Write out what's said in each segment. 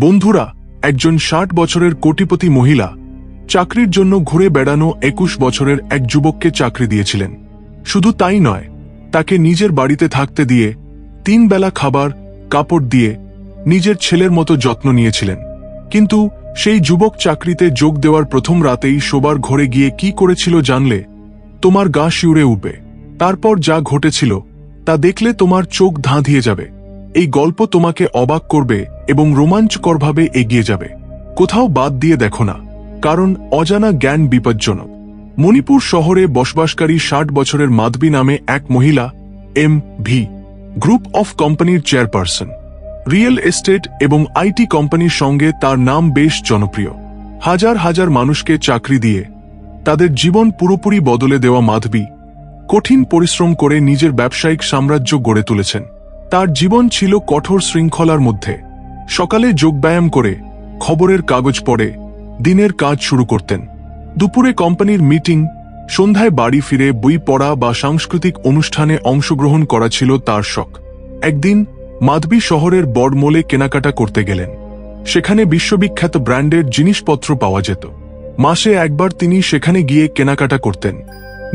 বন্ধুরা, একজন ৬০ বছরের কোটিপতি মহিলা চাকরির জন্য ঘুরে বেড়ানো ২১ বছরের এক যুবককে চাকরি দিয়েছিলেন। শুধু তাই নয়, তাকে নিজের বাড়িতে থাকতে দিয়ে ৩ বেলা খাবার, কাপড় দিয়ে নিজের ছেলের মতো যত্ন নিয়েছিলেন। কিন্তু সেই যুবক চাকরিতে যোগ দেওয়ার প্রথম রাতেই শোবার ঘরে গিয়ে কি করেছিল জানলে তোমার গা শিউরে উঠবে। তারপর যা ঘটেছিল তা দেখলে তোমার চোখ ধাঁধিয়ে যাবে। এই গল্প তোমাকে অবাক করবে এবং রোমাঞ্চকরভাবে এগিয়ে যাবে। কোথাও বাদ দিয়ে দেখো না, কারণ অজানা জ্ঞান বিপজ্জনক। মণিপুর শহরে বসবাসকারী ৬০ বছরের মাধবী নামে এক মহিলা এম.ভি. গ্রুপ অফ কোম্পানির চেয়ারপারসন। রিয়েল এস্টেট এবং আইটি কোম্পানির সঙ্গে তার নাম বেশ জনপ্রিয়। হাজার হাজার মানুষকে চাকরি দিয়ে তাদের জীবন পুরোপুরি বদলে দেওয়া মাধবী কঠিন পরিশ্রম করে নিজের ব্যবসায়িক সাম্রাজ্য গড়ে তুলেছেন। তার জীবন ছিল কঠোর শৃঙ্খলার মধ্যে। সকালে যোগব্যায়াম করে খবরের কাগজ পড়ে দিনের কাজ শুরু করতেন। দুপুরে কোম্পানির মিটিং, সন্ধ্যায় বাড়ি ফিরে বই পড়া বা সাংস্কৃতিক অনুষ্ঠানে অংশগ্রহণ করা ছিল তার শখ। একদিন মাধবী শহরের বড়মলে কেনাকাটা করতে গেলেন। সেখানে বিশ্ববিখ্যাত ব্র্যান্ডের জিনিসপত্র পাওয়া যেত। মাসে একবার তিনি সেখানে গিয়ে কেনাকাটা করতেন।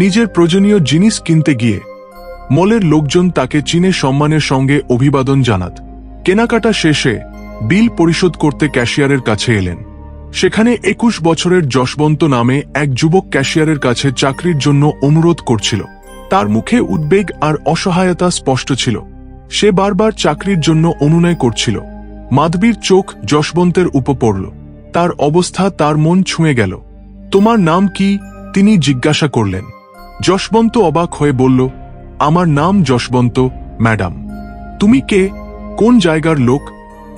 নিজের প্রয়োজনীয় জিনিস কিনতে গিয়ে মলের লোকজন তাকে চিনে সম্মানের সঙ্গে অভিবাদন জানাত। কেনাকাটা শেষে বিল পরিশোধ করতে ক্যাশিয়ারের কাছে এলেন। সেখানে ২১ বছরের যশবন্ত নামে এক যুবক ক্যাশিয়ারের কাছে চাকরির জন্য অনুরোধ করছিল। তার মুখে উদ্বেগ আর অসহায়তা স্পষ্ট ছিল। সে বারবার চাকরির জন্য অনুনয় করছিল। মাধবীর চোখ যশবন্তের উপর পড়ল। তার অবস্থা তার মন ছুঁয়ে গেল। তোমার নাম কি? তিনি জিজ্ঞাসা করলেন। যশবন্ত অবাক হয়ে বলল, আমার নাম যশবন্ত, ম্যাডাম। তুমি কে? কোন জায়গার লোক?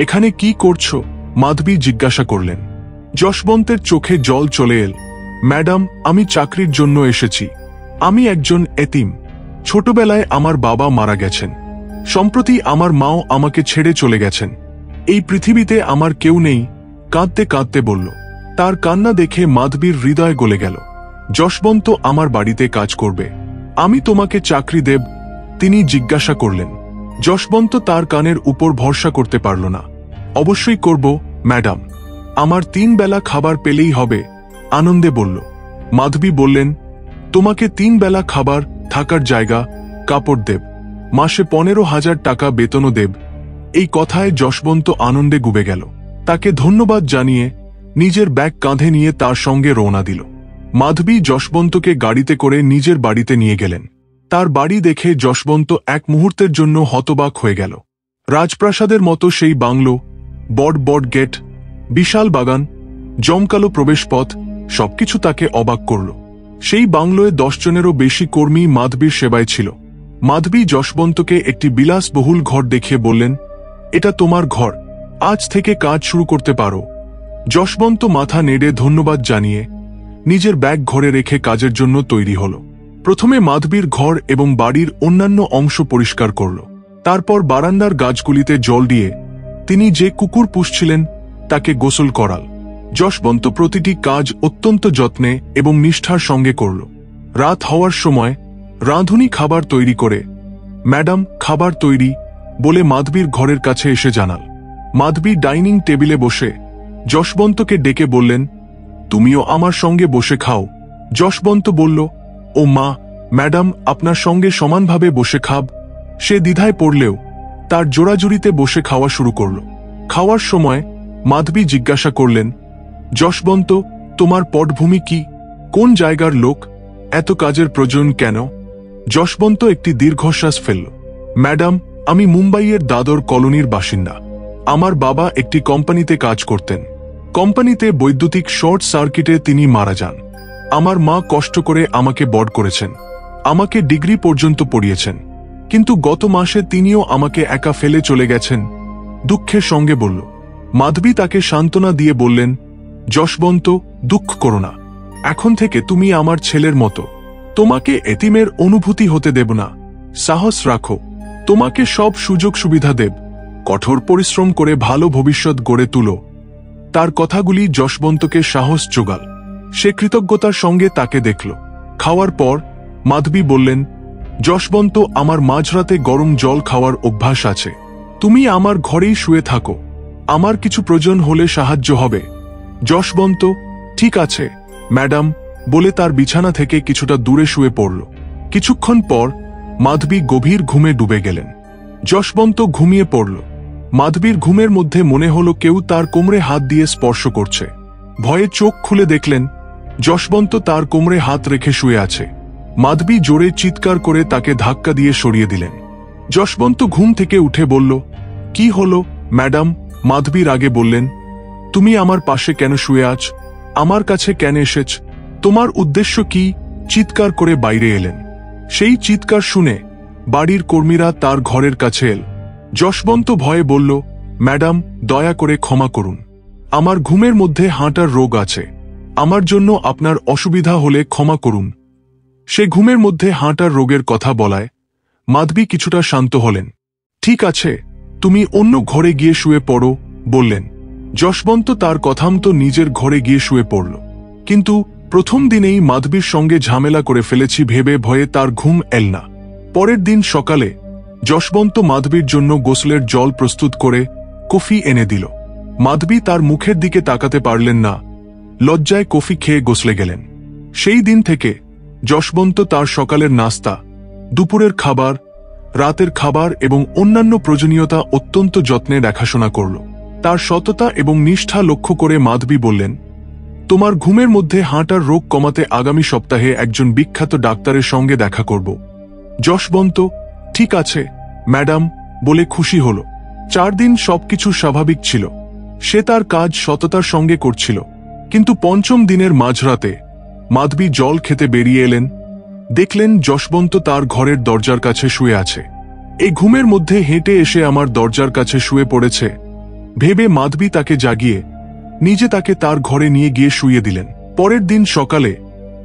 এখানে কি করছো? মাধবী জিজ্ঞাসা করলেন। যশবন্তের চোখে জল চলে এল। ম্যাডাম, আমি চাকরির জন্য এসেছি। আমি একজন এতিম। ছোটবেলায় আমার বাবা মারা গেছেন। সম্প্রতি আমার মাও আমাকে ছেড়ে চলে গেছেন। এই পৃথিবীতে আমার কেউ নেই, কাঁদতে কাঁদতে বলল। তার কান্না দেখে মাধবীর হৃদয় গলে গেল। যশবন্ত আমার বাড়িতে কাজ করবে? আমি তোমাকে চাকরি দেব? তিনি জিজ্ঞাসা করলেন। যশবন্ত তার কানের উপর ভরসা করতে পারল না। অবশ্যই করব, ম্যাডাম। আমার ৩ বেলা খাবার পেলেই হবে, আনন্দে বলল। মাধবী বললেন, তোমাকে ৩ বেলা খাবার, থাকার জায়গা, কাপড় দেব। মাসে ১৫,০০০ টাকা বেতনও দেব। এই কথায় যশবন্ত আনন্দে ডুবে গেল। তাকে ধন্যবাদ জানিয়ে নিজের ব্যাগ কাঁধে নিয়ে তার সঙ্গে রওনা দিল। মাধবী যশবন্তকে গাড়িতে করে নিজের বাড়িতে নিয়ে গেলেন। তার বাড়ি দেখে যশবন্ত এক মুহূর্তের জন্য হতবাক হয়ে গেল। রাজপ্রাসাদের মতো সেই বাংলো, বড় বড় গেট, বিশাল বাগান, জমকালো প্রবেশপথ, সবকিছু তাকে অবাক করল। সেই বাংলোয় ১০ জনেরও বেশি কর্মী মাধবীর সেবায় ছিল। মাধবী যশবন্তকে একটি বিলাসবহুল ঘর দেখিয়ে বললেন, এটা তোমার ঘর, আজ থেকে কাজ শুরু করতে পারো। যশবন্ত মাথা নেড়ে ধন্যবাদ জানিয়ে নিজের ব্যাগ ঘরে রেখে কাজের জন্য তৈরি হল। প্রথমে মাধবীর ঘর এবং বাড়ির অন্যান্য অংশ পরিষ্কার করল। তারপর বারান্দার গাছগুলিতে জল দিয়ে তিনি যে কুকুর পুষছিলেন তাকে গোসল করাল। যশবন্ত প্রতিটি কাজ অত্যন্ত যত্নে এবং নিষ্ঠার সঙ্গে করল। রাত হওয়ার সময় রাঁধুনি খাবার তৈরি করে, ম্যাডাম, খাবার তৈরি, বলে মাধবীর ঘরের কাছে এসে জানাল। মাধবী ডাইনিং টেবিলে বসে যশবন্তকে ডেকে বললেন, তুমিও আমার সঙ্গে বসে খাও। যশবন্ত বলল, ও মা, ম্যাডাম আপনার সঙ্গে সমানভাবে বসে খাব। সে দ্বিধায় পড়লেও তার জোড়াজুড়িতে বসে খাওয়া শুরু করল। খাওয়ার সময় মাধবী জিজ্ঞাসা করলেন, যশবন্ত, তোমার পটভূমি কি? কোন জায়গার লোক? এত কাজের প্রয়োজন কেন? যশবন্ত একটি দীর্ঘশ্বাস ফেলল। ম্যাডাম, আমি মুম্বাইয়ের দাদর কলোনির বাসিন্দা। আমার বাবা একটি কোম্পানিতে কাজ করতেন। কোম্পানিতে বৈদ্যুতিক শর্ট সার্কিটে তিনি মারা যান। আমার মা কষ্ট করে আমাকে বড় করেছেন, আমাকে ডিগ্রি পর্যন্ত পড়িয়েছেন। কিন্তু গত মাসে তিনিও আমাকে একা ফেলে চলে গেছেন, দুঃখের সঙ্গে বলল। মাধবী তাকে সান্ত্বনা দিয়ে বললেন, যশবন্ত, দুঃখ করো না। এখন থেকে তুমি আমার ছেলের মতো। তোমাকে এতিমের অনুভূতি হতে দেব না। সাহস রাখো, তোমাকে সব সুযোগ সুবিধা দেব। কঠোর পরিশ্রম করে ভালো ভবিষ্যৎ গড়ে তুলো। তার কথাগুলি যশবন্তকে সাহস জোগাল। সে কৃতজ্ঞতার সঙ্গে তাকে দেখল। খাওয়ার পর মাধবী বললেন, যশবন্ত, আমার মাঝরাতে গরম জল খাওয়ার অভ্যাস আছে। তুমি আমার ঘরেই শুয়ে থাকো। আমার কিছু প্রয়োজন হলে সাহায্য হবে। যশবন্ত, ঠিক আছে ম্যাডাম বলে তার বিছানা থেকে কিছুটা দূরে শুয়ে পড়ল। কিছুক্ষণ পর মাধবী গভীর ঘুমে ডুবে গেলেন। যশবন্ত ঘুমিয়ে পড়ল। মাধবীর ঘুমের মধ্যে মনে হলো কেউ তার কোমরে হাত দিয়ে স্পর্শ করছে। ভয়ে চোখ খুলে দেখলেন যশবন্ত তার কোমরে হাত রেখে শুয়ে আছে। মাধবী জোরে চিৎকার করে তাকে ধাক্কা দিয়ে সরিয়ে দিলেন। যশবন্ত ঘুম থেকে উঠে বলল, কি হলো ম্যাডাম? মাধবী রাগে বললেন, তুমি আমার পাশে কেন শুয়ে আছ? আমার কাছে কেন এসেছ? তোমার উদ্দেশ্য কি? চিৎকার করে বাইরে এলেন। সেই চিৎকার শুনে বাড়ির কর্মীরা তার ঘরের কাছে এল। যশবন্ত ভয়ে বলল, ম্যাডাম দয়া করে ক্ষমা করুন, আমার ঘুমের মধ্যে হাঁটার রোগ আছে, আমার জন্য আপনার অসুবিধা হলে ক্ষমা করুন। সে ঘুমের মধ্যে হাঁটার রোগের কথা বলায় মাধবী কিছুটা শান্ত হলেন। ঠিক আছে, তুমি অন্য ঘরে গিয়ে শুয়ে পড়ো বললেন। যশবন্ত তার কথামতো নিজের ঘরে গিয়ে শুয়ে পড়ল। কিন্তু প্রথম দিনেই মাধবীর সঙ্গে ঝামেলা করে ফেলেছি ভেবে ভয়ে তার ঘুম এল না। পরের দিন সকালে যশবন্ত মাধবীর জন্য গোসলের জল প্রস্তুত করে কফি এনে দিল। মাধবী তার মুখের দিকে তাকাতে পারলেন না, লজ্জায় কফি খেয়ে গোসলে গেলেন। সেই দিন থেকে যশবন্ত তার সকালের নাস্তা, দুপুরের খাবার, রাতের খাবার এবং অন্যান্য প্রয়োজনীয়তা অত্যন্ত যত্নে দেখাশোনা করল। তার সততা এবং নিষ্ঠা লক্ষ্য করে মাধবী বললেন, তোমার ঘুমের মধ্যে হাঁটার রোগ কমাতে আগামী সপ্তাহে একজন বিখ্যাত ডাক্তারের সঙ্গে দেখা করব। যশবন্ত, ঠিক আছে ম্যাডাম বলে খুশি হল। 4 দিন সবকিছু স্বাভাবিক ছিল। সে তার কাজ সততার সঙ্গে করছিল। কিন্তু 5ম দিনের মাঝরাতে মাধবী জল খেতে বেরিয়ে এলেন। দেখলেন যশবন্ত তার ঘরের দরজার কাছে শুয়ে আছে। এই ঘুমের মধ্যে হেঁটে এসে আমার দরজার কাছে শুয়ে পড়েছে ভেবে মাধবী তাকে জাগিয়ে নিজে তাকে তার ঘরে নিয়ে গিয়ে শুইয়ে দিলেন। পরের দিন সকালে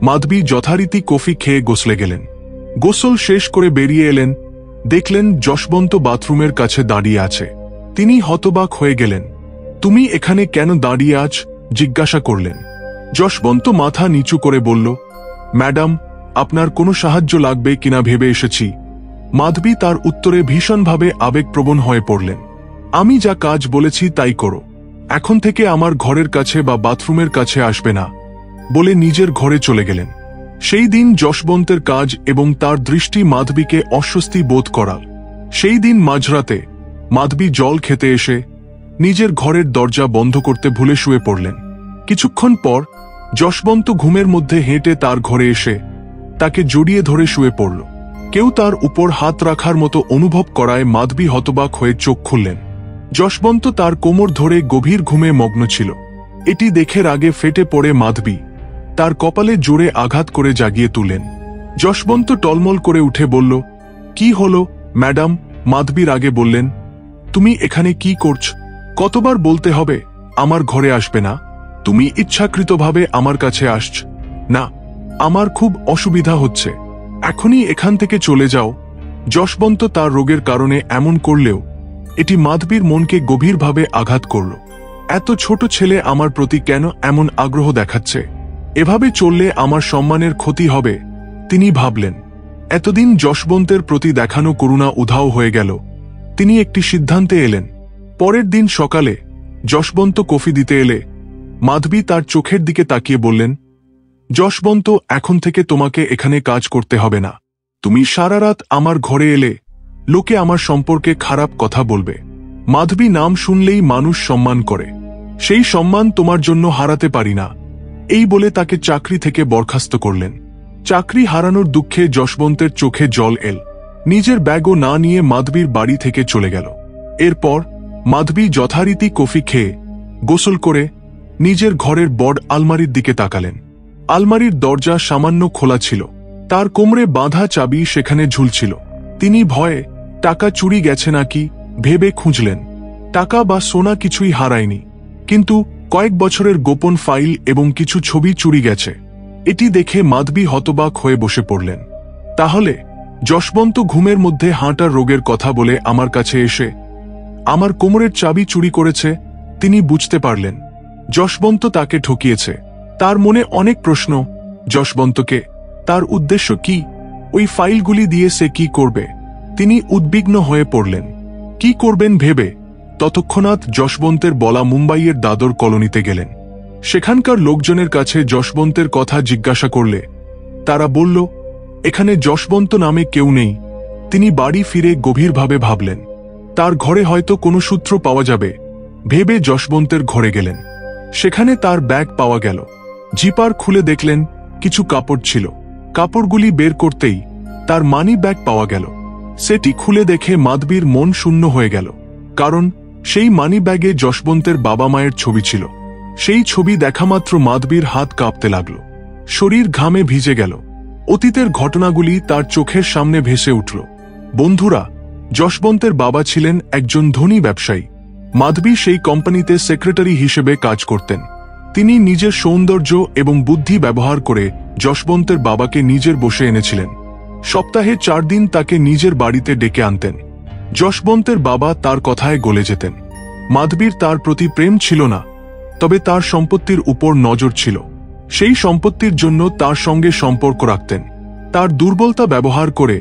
মাধবী যথারীতি কফি খেয়ে গোসলে গেলেন। গোসল শেষ করে বেরিয়ে এলেন। দেখলেন যশবন্ত বাথরুমের কাছে দাঁড়িয়ে আছে। তিনি হতবাক হয়ে গেলেন। তুমি এখানে কেন দাঁড়িয়ে আছ? জিজ্ঞাসা করলেন। যশবন্ত মাথা নিচু করে বলল, ম্যাডাম আপনার কোনো সাহায্য লাগবে কিনা ভেবে এসেছি। মাধবী তার উত্তরে ভীষণভাবে আবেগপ্রবণ হয়ে পড়লেন। আমি যা কাজ বলেছি তাই করো, এখন থেকে আমার ঘরের কাছে বা বাথরুমের কাছে আসবে না বলে নিজের ঘরে চলে গেলেন। সেই দিন যশবন্তের কাজ এবং তার দৃষ্টি মাধবীকে অস্বস্তি বোধ করাল। সেই দিন মাঝরাতে মাধবী জল খেতে এসে নিজের ঘরের দরজা বন্ধ করতে ভুলে শুয়ে পড়লেন। কিছুক্ষণ পর যশবন্ত ঘুমের মধ্যে হেঁটে তার ঘরে এসে তাকে জড়িয়ে ধরে শুয়ে পড়ল। কেউ তার উপর হাত রাখার মতো অনুভব করায় মাধবী হতবাক হয়ে চোখ খুললেন। যশবন্ত তার কোমর ধরে গভীর ঘুমে মগ্ন ছিল। এটি দেখে রাগে ফেটে পড়ে মাধবী তার কপালে জোরে আঘাত করে জাগিয়ে তুলেন। যশবন্ত টলমল করে উঠে বলল, কি হলো ম্যাডাম? মাধবী রাগে বললেন, তুমি এখানে কি করছ? কতবার বলতে হবে আমার ঘরে আসবে না? তুমি ইচ্ছাকৃতভাবে আমার কাছে আসছ না, আমার খুব অসুবিধা হচ্ছে, এখনই এখান থেকে চলে যাও। যশবন্ত তার রোগের কারণে এমন করলেও এটি মাধবীর মনকে গভীরভাবে আঘাত করল। এত ছোট ছেলে আমার প্রতি কেন এমন আগ্রহ দেখাচ্ছে? এভাবে চললে আমার সম্মানের ক্ষতি হবে তিনি ভাবলেন। এতদিন যশবন্তের প্রতি দেখানো করুণা উধাও হয়ে গেল। তিনি একটি সিদ্ধান্তে এলেন। পরের দিন সকালে যশবন্ত কফি দিতে এলে মাধবী তার চোখের দিকে তাকিয়ে বললেন, যশবন্ত এখন থেকে তোমাকে এখানে কাজ করতে হবে না। তুমি সারা রাত আমার ঘরে এলে লোকে আমার সম্পর্কে খারাপ কথা বলবে। মাধবী নাম শুনলেই মানুষ সম্মান করে, সেই সম্মান তোমার জন্য হারাতে পারি না এই বলে তাকে চাকরি থেকে বরখাস্ত করলেন। চাকরি হারানোর দুঃখে যশবন্তের চোখে জল এল। নিজের ব্যাগও না নিয়ে মাধবীর বাড়ি থেকে চলে গেল। এরপর মাধবী যথারীতি কফি খেয়ে গোসল করে নিজের ঘরের বড় আলমারির দিকে তাকালেন। আলমারির দরজা সামান্য খোলা ছিল, তার কোমরে বাঁধা চাবি সেখানে ঝুলছিল। তিনি ভয়ে টাকা চুরি গেছে নাকি ভেবে খুঁজলেন। টাকা বা সোনা কিছুই হারায়নি, কিন্তু কয়েক বছরের গোপন ফাইল এবং কিছু ছবি চুরি গেছে। এটি দেখে মাধবী হতবাক হয়ে বসে পড়লেন। তাহলে যশবন্ত ঘুমের মধ্যে হাঁটার রোগের কথা বলে আমার কাছে এসে আমার কোমরের চাবি চুরি করেছে। তিনি বুঝতে পারলেন যশবন্ত তাকে ঠকিয়েছে। তার মনে অনেক প্রশ্ন, যশবন্তকে, তার উদ্দেশ্য কি, ওই ফাইলগুলি দিয়ে সে কি করবে? তিনি উদ্বিগ্ন হয়ে পড়লেন। কি করবেন ভেবে ততক্ষণাৎ যশবন্তের বলা মুম্বাইয়ের দাদর কলোনিতে গেলেন। সেখানকার লোকজনের কাছে যশবন্তের কথা জিজ্ঞাসা করলে তারা বলল, এখানে যশবন্ত নামে কেউ নেই। তিনি বাড়ি ফিরে গভীরভাবে ভাবলেন, তার ঘরে হয়তো কোনো সূত্র পাওয়া যাবে ভেবে যশবন্তের ঘরে গেলেন। সেখানে তার ব্যাগ পাওয়া গেল। জিপার খুলে দেখলেন কিছু কাপড় ছিল। কাপড়গুলি বের করতেই তার মানি ব্যাগ পাওয়া গেল। সেটি খুলে দেখে মাধবীর মন শূন্য হয়ে গেল, কারণ সেই মানি ব্যাগে যশবন্তের বাবা মায়ের ছবি ছিল। সেই ছবি দেখামাত্র মাধবীর হাত কাঁপতে লাগল, শরীর ঘামে ভিজে গেল। অতীতের ঘটনাগুলি তার চোখের সামনে ভেসে উঠল। বন্ধুরা, যশবন্তের বাবা ছিলেন একজন ধনী ব্যবসায়ী। মাধবী সেই কোম্পানিতে সেক্রেটারি হিসেবে কাজ করতেন। তিনি নিজের সৌন্দর্য এবং বুদ্ধি ব্যবহার করে যশবন্তের বাবাকে নিজের বশে এনেছিলেন। সপ্তাহে 4 দিন তাকে নিজের বাড়িতে ডেকে আনতেন। যশবন্তের বাবা তার কথায় গলে যেতেন। মাধবীর তার প্রতি প্রেম ছিল না, তবে তার সম্পত্তির উপর নজর ছিল। সেই সম্পত্তির জন্য তার সঙ্গে সম্পর্ক রাখতেন। তার দুর্বলতা ব্যবহার করে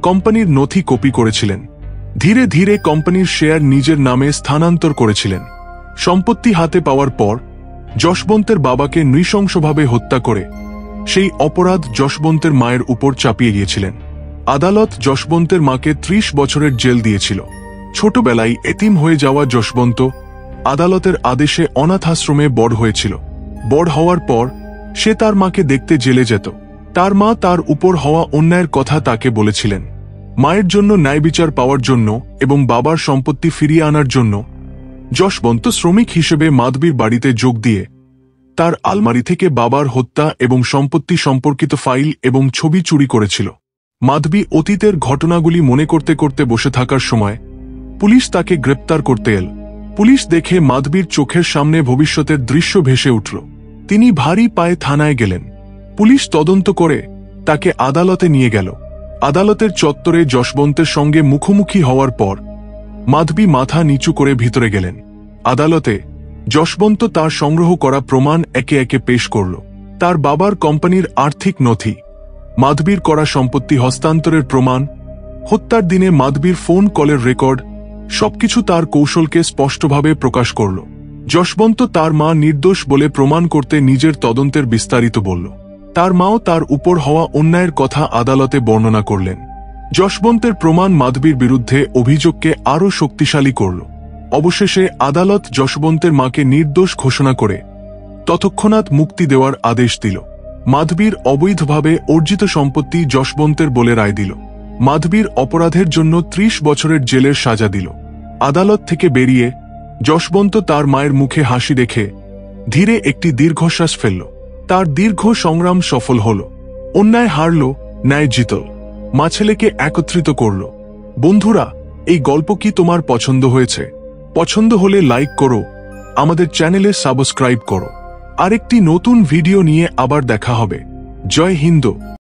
কোম্পানির নথি কপি করেছিলেন। ধীরে ধীরে কোম্পানির শেয়ার নিজের নামে স্থানান্তর করেছিলেন। সম্পত্তি হাতে পাওয়ার পর যশবন্তের বাবাকে নৃশংসভাবে হত্যা করে সেই অপরাধ যশবন্তের মায়ের উপর চাপিয়ে গিয়েছিলেন। আদালত যশবন্তের মাকে 30 বছরের জেল দিয়েছিল। ছোটবেলায় এতিম হয়ে যাওয়া যশবন্ত আদালতের আদেশে অনাথাশ্রমে বড় হয়েছিল। বড় হওয়ার পর সে তার মাকে দেখতে জেলে যেত। তার মা তার উপর হওয়া অন্যায়ের কথা তাকে বলেছিলেন। মায়ের জন্য ন্যায়বিচার পাওয়ার জন্য এবং বাবার সম্পত্তি ফিরিয়ে আনার জন্য যশবন্ত শ্রমিক হিসেবে মাধবীর বাড়িতে যোগ দিয়ে তার আলমারি থেকে বাবার হত্যা এবং সম্পত্তি সম্পর্কিত ফাইল এবং ছবি চুরি করেছিল। মাধবী অতীতের ঘটনাগুলি মনে করতে করতে বসে থাকার সময় পুলিশ তাকে গ্রেপ্তার করতে এল। পুলিশ দেখে মাধবীর চোখের সামনে ভবিষ্যতের দৃশ্য ভেসে উঠল। তিনি ভারী পায়ে থানায় গেলেন। পুলিশ তদন্ত করে তাকে আদালতে নিয়ে গেল। আদালতের চত্বরে যশবন্তের সঙ্গে মুখোমুখি হওয়ার পর মাধবী মাথা নিচু করে ভিতরে গেলেন। আদালতে যশবন্ত তার সংগ্রহ করা প্রমাণ একে একে পেশ করল। তার বাবার কোম্পানির আর্থিক নথি, মাধবীর করা সম্পত্তি হস্তান্তরের প্রমাণ, হত্যার দিনে মাধবীর ফোন কলের রেকর্ড, সবকিছু তার কৌশলকে স্পষ্টভাবে প্রকাশ করল। যশবন্ত তার মা নির্দোষ বলে প্রমাণ করতে নিজের তদন্তের বিস্তারিত বলল। তার মাও তার উপর হওয়া অন্যায়ের কথা আদালতে বর্ণনা করলেন। যশবন্তের প্রমাণ মাধবীর বিরুদ্ধে অভিযোগকে আরও শক্তিশালী করল। অবশেষে আদালত যশবন্তের মাকে নির্দোষ ঘোষণা করে তৎক্ষণাৎ মুক্তি দেওয়ার আদেশ দিল। মাধবীর অবৈধভাবে অর্জিত সম্পত্তি যশবন্তের বলে রায় দিল। মাধবীর অপরাধের জন্য 30 বছরের জেলের সাজা দিল। আদালত থেকে বেরিয়ে যশবন্ত তার মায়ের মুখে হাসি দেখে ধীরে একটি দীর্ঘশ্বাস ফেলল। তার দীর্ঘ সংগ্রাম সফল হল। অন্যায় হারল, ন্যায় জিতল। মা ছেলেকে একত্রিত করল। বন্ধুরা, এই গল্প কি তোমার পছন্দ হয়েছে? পছন্দ হলে লাইক করো, আমাদের চ্যানেলে সাবস্ক্রাইব করো। আরেকটি নতুন ভিডিও নিয়ে আবার দেখা হবে। জয় হিন্দ।